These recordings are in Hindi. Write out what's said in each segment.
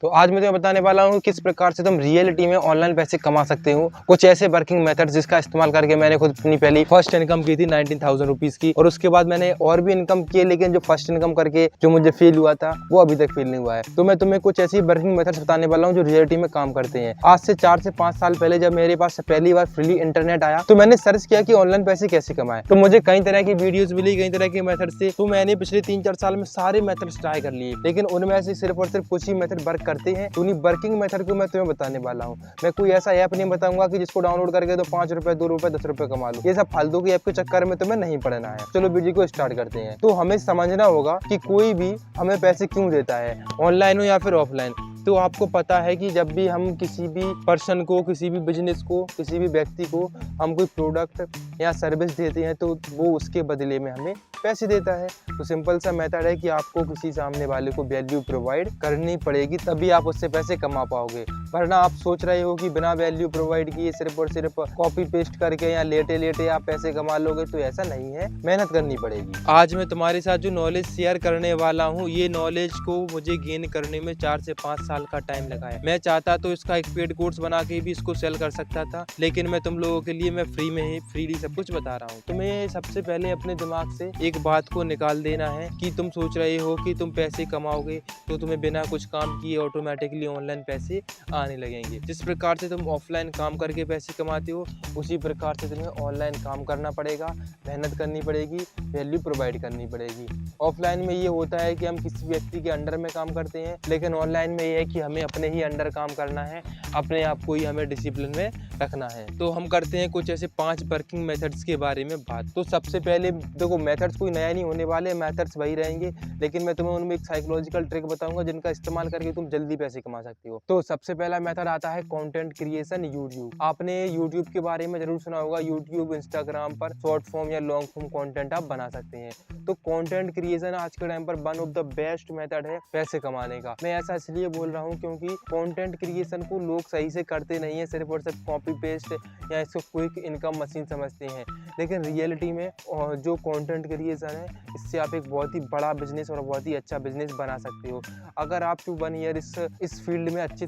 तो आज मैं तुम्हें बताने वाला हूँ किस प्रकार से तुम रियलिटी में ऑनलाइन पैसे कमा सकते हो। कुछ ऐसे वर्किंग मेथड जिसका इस्तेमाल करके मैंने खुद अपनी पहली फर्स्ट इनकम की थी 19,000 रुपीज़ की, और उसके बाद मैंने और भी इनकम किए, लेकिन जो फर्स्ट इनकम करके जो मुझे फील हुआ था वो अभी तक फील नहीं हुआ है। तो मैं तुम्हें कुछ ऐसी वर्किंग मेथड्स बताने वाला हूँ जो रियलिटी में काम करते हैं। आज से 4 से 5 साल पहले जब मेरे पास पहली बार फ्रीली इंटरनेट आया तो मैंने सर्च किया कि ऑनलाइन पैसे कैसे कमाएं। तो मुझे कई तरह की वीडियोस मिली, कई तरह के मेथड से। तो मैंने पिछले 3-4 साल में सारे मेथड्स ट्राई कर लिए, लेकिन उनमें से सिर्फ और सिर्फ कुछ ही मेथड वर्क करते हैं। तो उन्हीं वर्किंग मेथड को मैं तुम्हें बताने वाला हूँ। मैं कोई ऐसा ऐप नहीं बताऊंगा कि जिसको डाउनलोड करके तो 5 रुपए, 2 रुपए, 10 रुपए कमा लो। ये सब फालतू की ऐप के चक्कर में तुम्हें नहीं पड़ना है। चलो वीडियो को स्टार्ट करते हैं। तो हमें समझना होगा कि कोई भी हमें पैसे क्यों देता है, ऑनलाइन हो या फिर ऑफलाइन। तो आपको पता है कि जब भी हम किसी भी पर्सन को, किसी भी बिजनेस को, किसी भी व्यक्ति को हम कोई प्रोडक्ट या सर्विस देते हैं तो वो उसके बदले में हमें पैसे देता है। तो सिंपल सा मेथड है कि आपको किसी सामने वाले को वैल्यू प्रोवाइड करनी पड़ेगी, तभी आप उससे पैसे कमा पाओगे। वरना आप सोच रहे हो कि बिना वैल्यू प्रोवाइड किए सिर्फ और सिर्फ कॉपी पेस्ट करके या लेटे लेटे आप पैसे कमा लोगे, तो ऐसा नहीं है, मेहनत करनी पड़ेगी। आज मैं तुम्हारे साथ जो नॉलेज शेयर करने वाला हूँ, ये नॉलेज को मुझे गेन करने में 4 से 5 साल का टाइम लगा है। मैं चाहता तो इसका एक पेड कोर्स बना के भी इसको सेल कर सकता था, लेकिन मैं तुम लोगों के लिए मैं फ्री में ही फ्रीली सब कुछ बता रहा हूँ। तुम्हें सबसे पहले अपने दिमाग से एक बात को निकाल देना है कि तुम सोच रहे हो कि तुम पैसे कमाओगे तो तुम्हें बिना कुछ काम किए ऑटोमेटिकली ऑनलाइन पैसे आने लगेंगे। जिस प्रकार से तुम ऑफलाइन काम करके पैसे कमाते हो, उसी प्रकार से तुम्हें ऑनलाइन काम करना पड़ेगा, मेहनत करनी पड़ेगी, वैल्यू प्रोवाइड करनी पड़ेगी। ऑफलाइन में ये होता है कि हम किसी व्यक्ति के अंडर में काम करते हैं, लेकिन ऑनलाइन में ये है कि हमें अपने ही अंडर काम करना है, अपने आप को ही हमें डिसिप्लिन में रखना है। तो हम करते हैं कुछ ऐसे 5 वर्किंग मेथड्स के बारे में बात। तो सबसे पहले देखो, मेथड्स कोई नया नहीं होने वाले, मेथड्स वही रहेंगे, लेकिन मैं तुम्हें उनमें एक साइकोलॉजिकल ट्रिक बताऊंगा जिनका इस्तेमाल करके तुम जल्दी पैसे कमा सकते हो। तो सबसे पहला मेथड आता है कंटेंट क्रिएशन यूट्यूब। आपने यूट्यूब के बारे में जरूर सुना होगा। यूट्यूब, इंस्टाग्राम पर शॉर्ट फॉर्म या लॉन्ग फॉर्म कंटेंट आप बना सकते हैं। तो कंटेंट क्रिएशन आज के टाइम पर one of the best method है पैसे कमाने का। मैं ऐसा इसलिए बोल रहा हूँ क्योंकि कंटेंट क्रिएशन को लोग सही से करते नहीं है, सिर्फ और सिर्फ कॉपी पेस्ट या इसको क्विक इनकम मशीन समझते हैं। लेकिन रियलिटी में जो कंटेंट क्रिएशन है, इससे आप एक बहुत ही बड़ा बिजनेस और बहुत ही अच्छा बिजनेस बना सकते हो। अगर आप 1 ईयर इस फील्ड में अच्छी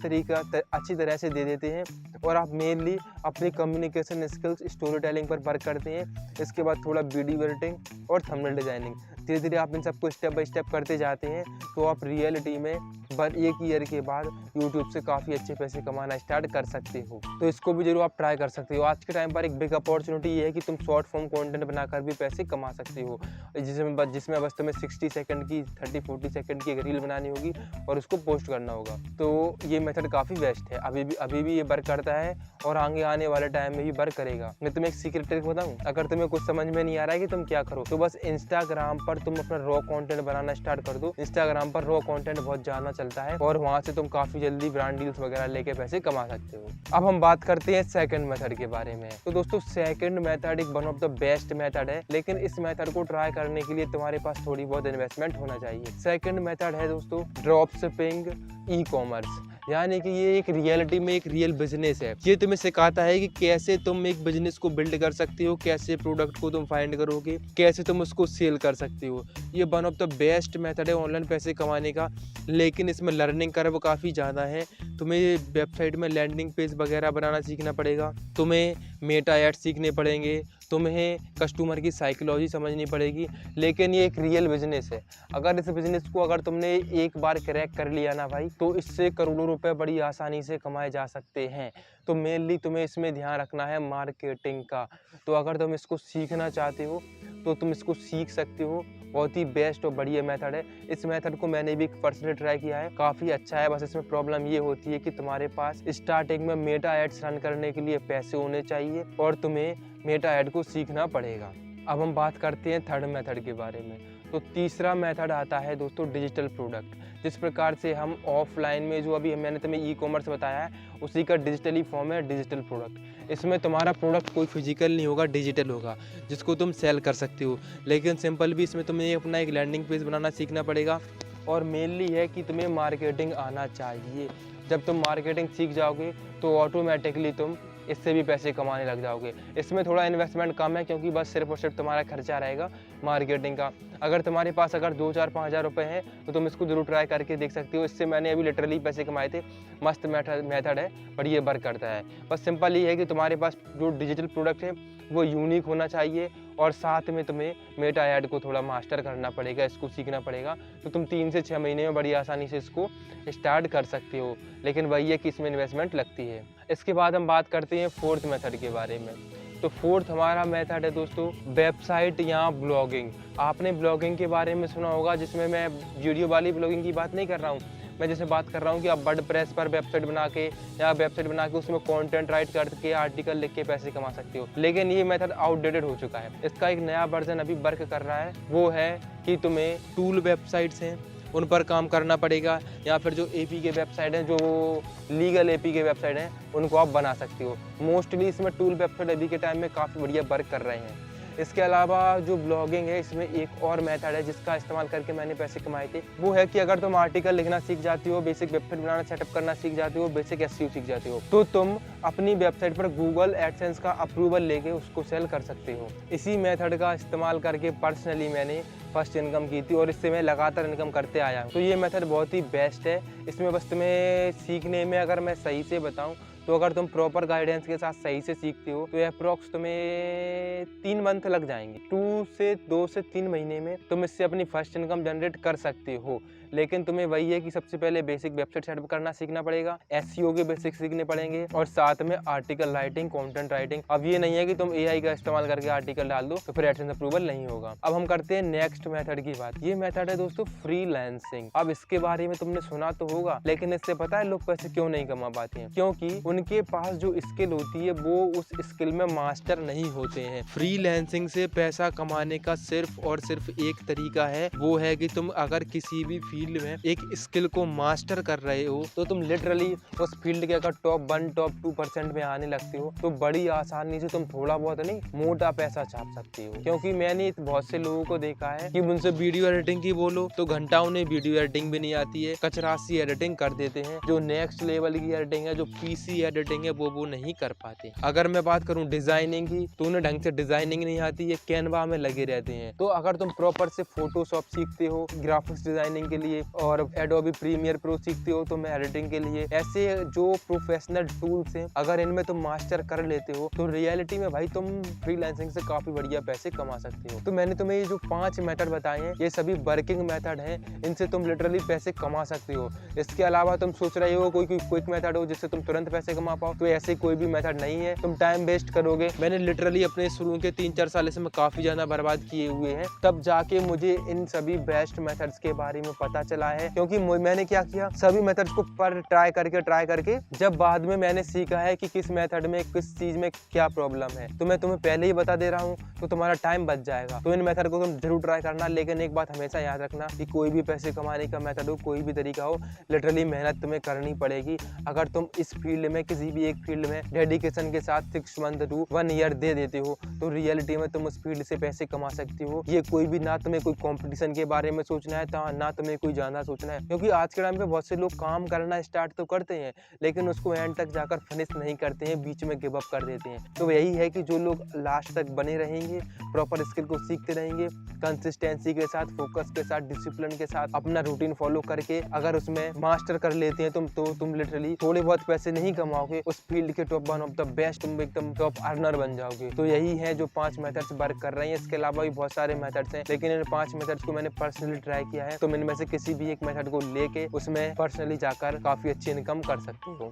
तरह से दे देते हैं और आप मेनली अपनी कम्युनिकेशन स्किल्स, स्टोरी टेलिंग पर वर्क करते हैं, इसके बाद थोड़ा वीडियो एडिटिंग और थंबनेल डिजाइनिंग, धीरे धीरे आप इन सबको स्टेप बाय स्टेप करते जाते हैं, तो आप रियलिटी में 1 ईयर के बाद यूट्यूब से काफ़ी अच्छे पैसे कमाना स्टार्ट कर सकते हो। तो इसको भी जरूर आप ट्राई कर सकते हो। आज के टाइम पर एक बिग अपॉर्चुनिटी ये है कि तुम शॉर्ट फॉर्म कंटेंट बनाकर भी पैसे कमा सकते हो, जिसमें बस तुम्हें 60 सेकंड की, 30-40 सेकंड की एक रील बनानी होगी और उसको पोस्ट करना होगा। तो ये मेथड काफ़ी बेस्ट है, अभी भी ये वर्क करता है और आगे आने वाले टाइम में भी वर्क करेगा। मैं तुम्हें एक सीक्रेट ट्रिक बताऊँ, अगर तुम्हें कुछ समझ में नहीं आ रहा है कि तुम क्या करो, तो बस इंस्टाग्राम पर तुम अपना रॉ कंटेंट बनाना स्टार्ट कर दो। इंस्टाग्राम पर रॉ कंटेंट बहुत ज्यादा चलता है और वहां से तुम काफी जल्दी ब्रांड डील्स वगैरह लेके पैसे कमा सकते हो। अब हम बात करते हैं सेकंड मेथड के बारे में। तो दोस्तों, सेकंड मेथड एक one of the best method है, लेकिन इस मेथड को ट्राई करने के लिए तुम्हारे पास थोड़ी बहुत इन्वेस्टमेंट होना चाहिए। सेकंड मेथड है दोस्तों ड्रॉप शिपिंग ई कॉमर्स, यानी कि ये एक रियलिटी में एक रियल बिजनेस है। ये तुम्हें सिखाता है कि कैसे तुम एक बिजनेस को बिल्ड कर सकते हो, कैसे प्रोडक्ट को तुम फाइंड करोगे, कैसे तुम उसको सेल कर सकते हो। ये one of the best method है ऑनलाइन पैसे कमाने का, लेकिन इसमें लर्निंग कर्व काफ़ी ज़्यादा है। तुम्हें वेबसाइट में लैंडिंग पेज वगैरह बनाना सीखना पड़ेगा, तुम्हें मेटा एड्स सीखने पड़ेंगे, तुम्हें कस्टमर की साइकोलॉजी समझनी पड़ेगी। लेकिन ये एक रियल बिजनेस है। अगर इस बिजनेस को अगर तुमने एक बार क्रैक कर लिया ना भाई, तो इससे करोड़ों रुपए बड़ी आसानी से कमाए जा सकते हैं। तो मेनली तुम्हें इसमें ध्यान रखना है मार्केटिंग का। तो अगर तुम इसको सीखना चाहते हो तो तुम इसको सीख सकते हो। बहुत ही बेस्ट और बढ़िया मेथड है। इस मेथड को मैंने भी पर्सनली ट्राई किया है, काफ़ी अच्छा है। बस इसमें प्रॉब्लम ये होती है कि तुम्हारे पास स्टार्टिंग में मेटा एड्स रन करने के लिए पैसे होने चाहिए और तुम्हें मेटा ऐड को सीखना पड़ेगा। अब हम बात करते हैं थर्ड मेथड के बारे में। तो तीसरा मेथड आता है दोस्तों डिजिटल प्रोडक्ट। जिस प्रकार से हम ऑफलाइन में जो अभी मैंने तुम्हें ई कॉमर्स बताया है, उसी का डिजिटली फॉर्म है डिजिटल प्रोडक्ट। इसमें तुम्हारा प्रोडक्ट कोई फिजिकल नहीं होगा, डिजिटल होगा, जिसको तुम सेल कर सकते हो। लेकिन सिंपल भी इसमें तुम्हें अपना एक लैंडिंग पेज बनाना सीखना पड़ेगा और मेनली है कि तुम्हें मार्केटिंग आना चाहिए। जब तुम मार्केटिंग सीख जाओगे तो ऑटोमेटिकली तुम इससे भी पैसे कमाने लग जाओगे। इसमें थोड़ा इन्वेस्टमेंट कम है क्योंकि बस सिर्फ और सिर्फ तुम्हारा खर्चा रहेगा मार्केटिंग का। अगर तुम्हारे पास अगर 2-4-5 हज़ार रुपये हैं तो तुम इसको जरूर ट्राई करके देख सकते हो। इससे मैंने अभी लिटरली पैसे कमाए थे। मस्त मेथड है, बट ये वर्क करता है। बस सिंपल ये है कि तुम्हारे पास जो डिजिटल प्रोडक्ट है वो यूनिक होना चाहिए और साथ में तुम्हें मेटा ऐड को थोड़ा मास्टर करना पड़ेगा, इसको सीखना पड़ेगा। तो तुम 3 से 6 महीने में बड़ी आसानी से इसको स्टार्ट कर सकते हो, लेकिन वही है कि इसमें इन्वेस्टमेंट लगती है। इसके बाद हम बात करते हैं फोर्थ मेथड के बारे में। तो फोर्थ हमारा मेथड है दोस्तों वेबसाइट या ब्लॉगिंग। आपने ब्लॉगिंग के बारे में सुना होगा, जिसमें मैं वीडियो वाली ब्लॉगिंग की बात नहीं कर रहा हूँ। मैं जैसे बात कर रहा हूँ कि आप वर्डप्रेस पर वेबसाइट बना के या वेबसाइट बना के उसमें कंटेंट राइट करके आर्टिकल लिख के पैसे कमा सकते हो, लेकिन ये मेथड आउटडेटेड हो चुका है। इसका एक नया वर्जन अभी वर्क कर रहा है। वो है कि तुम्हें टूल वेबसाइट्स हैं उन पर काम करना पड़ेगा, या फिर जो एपी के वेबसाइट हैं, जो लीगल एपी के वेबसाइट हैं, उनको आप बना सकते हो। मोस्टली इसमें टूल वेबसाइट अभी के टाइम में काफ़ी बढ़िया वर्क कर रहे हैं। इसके अलावा जो ब्लॉगिंग है, इसमें एक और मेथड है जिसका इस्तेमाल करके मैंने पैसे कमाए थे। वो है कि अगर तुम आर्टिकल लिखना सीख जाती हो, बेसिक वेबसाइट बनाना सेटअप करना सीख जाती हो, बेसिक एसईओ सीख जाती हो, तो तुम अपनी वेबसाइट पर गूगल एडसेंस का अप्रूवल लेके उसको सेल कर सकते हो। इसी मेथड का इस्तेमाल करके पर्सनली मैंने फर्स्ट इनकम की थी और इससे मैं लगातार इनकम करते आया हूँ। तो ये मेथड बहुत ही बेस्ट है। इसमें बस तुम्हें सीखने में, अगर मैं सही से बताऊँ तो अगर तुम प्रॉपर गाइडेंस के साथ सही से सीखते हो तो अप्रॉक्स तुम्हें 3 मंथ लग जाएंगे। 2 से 3 महीने में तुम इससे अपनी फर्स्ट इनकम जनरेट कर सकते हो। लेकिन तुम्हें वही है कि सबसे पहले बेसिक वेबसाइट सेटअप करना सीखना पड़ेगा, एसईओ के बेसिक सीखने पड़ेंगे और साथ में आर्टिकल राइटिंग, कंटेंट राइटिंग। अब ये नहीं है कि तुम एआई का इस्तेमाल करके आर्टिकल डाल दो तो फिर एडसेंस अप्रूवल नहीं होगा। अब हम करते हैं नेक्स्ट मेथड की बात। ये मेथड है दोस्तों फ्रीलांसिंग। अब इसके बारे में तुमने सुना तो होगा, लेकिन इससे पता है लोग पैसे क्यों नहीं कमा पाते हैं? क्योंकि उनके पास जो स्किल होती है वो उस स्किल में मास्टर नहीं होते हैं। फ्रीलांसिंग से पैसा कमाने का सिर्फ और सिर्फ एक तरीका है, वो है कि तुम अगर किसी भी फील्ड में एक स्किल को मास्टर कर रहे हो तो तुम लिटरली उस फील्ड के अगर टॉप 1, टॉप 2% में आने लगते हो तो बड़ी आसानी से तुम थोड़ा बहुत नहीं मोटा पैसा छाप सकते हो। क्योंकि मैंने बहुत से लोगों को देखा है कि उनसे वीडियो एडिटिंग की बोलो तो घंटा उन्हें वीडियो एडिटिंग भी नहीं आती है, कचरा सी एडिटिंग कर देते हैं। जो नेक्स्ट लेवल की एडिटिंग है, जो पीसी एडिटिंग है, वो नहीं कर पाते। अगर मैं बात करूं डिजाइनिंग की तो उन्हें ढंग से डिजाइनिंग नहीं आती है, कैनवा में लगे रहते हैं। तो अगर तुम प्रॉपर से फोटोशॉप सीखते हो ग्राफिक्स डिजाइनिंग के लिए और एडोबी प्रीमियर प्रो सीखते हो तो मैं एडिटिंग के लिए, ऐसे जो प्रोफेशनल टूल्स हैं अगर इनमें तुम मास्टर कर लेते हो तो रियलिटी में भाई तुम फ्रीलांसिंग से काफी बढ़िया पैसे कमा सकते हो। तो मैंने तुम्हें ये जो 5 मेथड बताए हैं ये सभी वर्किंग मेथड हैं, इनसे तुम लिटरली पैसे कमा सकते हो। इसके अलावा तुम सोच रहे हो कोई क्विक मेथड हो जिससे तुम तुरंत पैसे कमा पाओ, तो ऐसे कोई भी मेथड नहीं है, तुम टाइम वेस्ट करोगे। मैंने लिटरली अपने शुरू के 3-4 साल से मैं काफी ज्यादा बर्बाद किए हुए हैं, तब जाके मुझे इन सभी बेस्ट मेथड्स के बारे में पता चला है। क्योंकि मैंने क्या किया, सभी मेथड्स को पर ट्राई करके जब बाद में मैंने सीखा है कि किस मेथड में किस चीज में क्या प्रॉब्लम है, तो मैं तुम्हें पहले ही बता दे रहा हूँ तो तुम्हारा टाइम बच जाएगा। तो इन मेथड को तुम जरूर ट्राई करना, लेकिन एक बात हमेशा याद रखना कि कोई भी पैसे कमाने का मेथड हो, कोई भी तरीका हो, लिटरली मेहनत तुम्हें करनी पड़ेगी। अगर तुम इस फील्ड में किसी भी एक फील्ड में डेडिकेशन के साथ 6 मंथ to 1 year दे देते हो तो रियलिटी में तुम उस फील्ड से पैसे कमा सकते हो। ये कोई भी, ना तुम्हें कोई कंपटीशन के बारे में सोचना है, ना तुम्हें कोई ज्यादा सोचना है। क्योंकि आज के टाइम पे बहुत से लोग काम करना स्टार्ट तो करते हैं लेकिन उसको एंड तक जाकर फिनिश नहीं करते हैं, बीच में गिव अप कर देते हैं। तो यही है कि जो लोग लास्ट तक बने रहेंगे, प्रॉपर स्किल को सीखते रहेंगे, कंसिस्टेंसी के साथ, फोकस के साथ, डिसिप्लिन के साथ अपना रूटीन फॉलो करके अगर उसमें मास्टर कर लेते हैं तो तुम लिटरली थोड़े बहुत पैसे नहीं कमाओगे, उस फील्ड के टॉप 1 ऑफ द बेस्ट, तुम एकदम टॉप अर्नर बन जाओगे। तो यही है जो 5 मेथड्स वर्क कर रहे हैं। इसके अलावा भी बहुत सारे मेथड्स हैं, लेकिन इन 5 मेथड्स को मैंने पर्सनली ट्राई किया है, तो इनमें से किसी भी एक मेथड को लेके उसमें पर्सनली जाकर काफी अच्छी इनकम कर सकते हो।